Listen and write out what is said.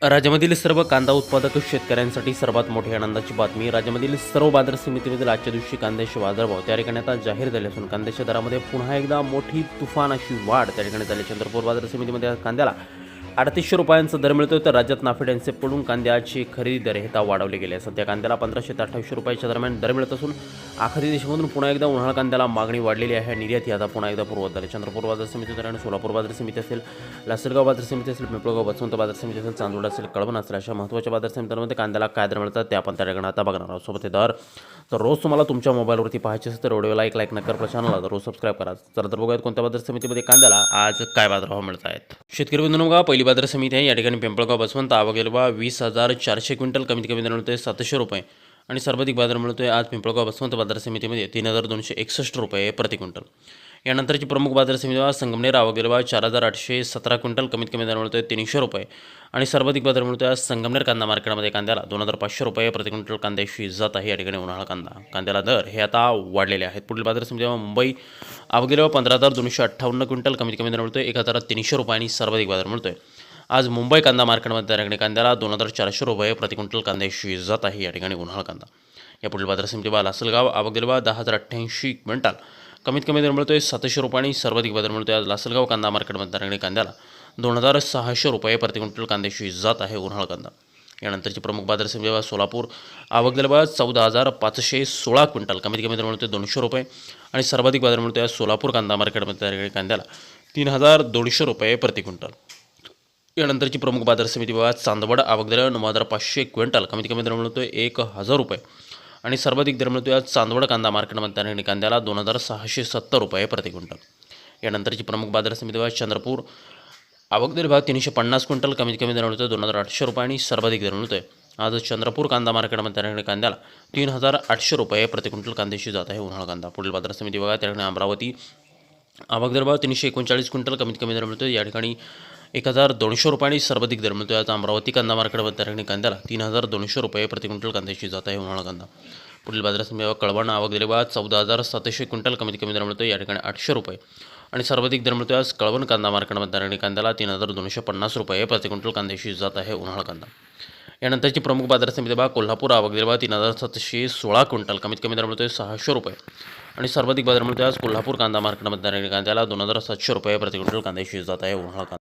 राज्यामधील सर्व कांदा उत्पादक शेतकऱ्यांसाठी सर्वात मोठी आनंदाची बातमी. राज्यामधील सर्व बाजार समितीमधील आजच्या दिवशी कांद्याचे बाजारभाव त्या ठिकाणी आता जाहीर झाले असून कांद्याच्या दरामध्ये पुन्हा एकदा मोठी तुफान अशी वाढ त्या ठिकाणी झाली. चंद्रपूर बाजार समितीमध्ये कांद्याला 3800 रुपयांचा दर मिळतोय, तर राज्यात नाफेड यांचेकडून कांद्याची खरेदी दर हे वाढवले गेले. सध्या कांद्याला 1500 ते 2800 रुपयाच्या दरम्यान दर मिळत असून आखाती देशामधून पुन्हा एकदा उन्हाळा कांद्याला मागणी वाढलेली आहे. निर्यात आता पुन्हा एकदा पूर्वत झाली. चंद्रपूर बाजार समिती दरम्यान सोलापूर बाजार समिती असेल, लासलगाव बाजार समिती असेल, पिंपळगाव बसवंत बाजार समिती असेल, चांदोड असेल, कळवण असेल, अशा महत्त्वाच्या बाजार समित्यांमध्ये कांद्याला काय दर मिळतात ते आपण त्या ठिकाणी आता बघणार आहोत. सोबत हे दर तर रोज तुम्हाला तुमच्या मोबाईलवरती पाहायचे असेल तर व्हिडिओला एक लाईक नका करा, चॅनलला तर रोज सबस्क्राईब करा. तर बघूयात कोणत्या बाजार समितीमध्ये कांद्याला आज काय बाजारभाव मिळत आहेत. शेतकरी बंधूंनो, बघा पहिली बाजार समिती आहे. या ठिकाणी पिंपळगाव बसवंत आवक गेले 20,400 क्विंटल, कमीत कमी दर मिळतोय 700 रुपये आणि सर्वाधिक बाजार मिळतोय आज पिंपळगाव बसवंत बाजार समितीमध्ये 3,261 रुपये प्रति क्विंटल. यानंतरची प्रमुख बाजार समिती संगमनेर आवक गेले 4,817 क्विंटल, कमीत कमी दर मिळतोय 300 रुपये आणि सर्वाधिक बाजार मिळतोय आज संगमनेर कांदा मार्केटमध्ये कांद्याला 2,500 रुपये प्रति क्विंटल कांद्याची जात आहे. या ठिकाणी उन्हाळा कांद्याला दर हे आता वाढलेले आहेत. पुढील बाजार समिती मुंबई आवक गेले 15,258 क्विंटल, कमीत कमी दर मिळतोय 1,300 रुपये आणि सर्वाधिक बाजार मिळतोय आज मुंबई कांदा मार्केटमध्ये त्या ठिकाणी कांद्याला 2,400 रुपये प्रति क्विंटल कांद्याची जात आहे. या ठिकाणी उन्हाळा कांदा. या पुढील बाजार समिती लासलगाव आवक गेले 10,088 क्विंटल, कमीत कमी दर मिळतोय 700 रुपये आणि सर्वाधिक बाजार मिळतोय आज लासलगाव कांदा मार्केटमध्ये त्या ठिकाणी कांद्याला 2,600 रुपये प्रति क्विंटल कांद्याची जात आहे उन्हाळा कांदा. यानंतरची प्रमुख बाजार समिती सोलापूर आवक गेले 14,516 क्विंटल, कमीत कमी दर मिळतोय 200 रुपये आणि सर्वाधिक बाजार मिळतोय आज सोलापूर कांदा मार्केटमध्ये त्या ठिकाणी कांद्याला 3,200 रुपये प्रति क्विंटल. यानंतरची प्रमुख बाजार समिती चांदवड आवक दर 9,500 क्विंटल, कमीत कमी दर मिळतोय 1,000 रुपये आणि सर्वाधिक दर मिळतोय आज चांदवड कांदा मार्केटमध्ये त्या कांद्याला 2,670 रुपये प्रति क्विंटल. यानंतरची प्रमुख बाजार समिती चंद्रपूर आवक दर 350 क्विंटल, कमीत कमी दर मिळतोय 2,800 रुपये आणि सर्वाधिक दर मिळतोय आज चंद्रपूर कांदा मार्केटमध्ये त्या कांद्याला 3,800 रुपये प्रति क्विंटल कांद्याची जात आहे उन्हाळा कांदा. पुढील बाजार समिती त्या ठिकाणी अमरावती आवक दर 339 क्विंटल, कमीत कमी दर मिळतोय या ठिकाणी 1,200 रुपये आणि सर्वाधिक दर मिळतोय आज अमरावती कांदा मार्केटमध्ये त्या ठिकाणी कांद्याला 3,200 रुपये प्रति क्विंटल कांद्याची जात आहे उन्हाळा कांदा. पुढील बाजार समिती कळवण आवक गेले 14,700 क्विंटल, कमीत कमी दर मिळतोय या ठिकाणी 800 रुपये आणि सर्वाधिक दर मिळतोय आज कळवण कांदा मार्केटमध्ये त्या ठिकाणी कांद्याला 3,250 रुपये प्रति क्विंटल कांद्याची जात आहे उन्हाळा कांदा. यानंतरची प्रमुख बाजार समिती कोल्हापूर आवक गेले 3,716 क्विंटल, कमीत कमी दर मिळतोय 600 रुपये आणि सर्वाधिक बाजार मिळतोय आज कोल्हापूर कांदा मार्केटमध्ये त्या ठिकाणी कांद्याला 2,700 रुपये प्रति क्विंटल कांद्याची जात आहे उन्हाळा कांदा.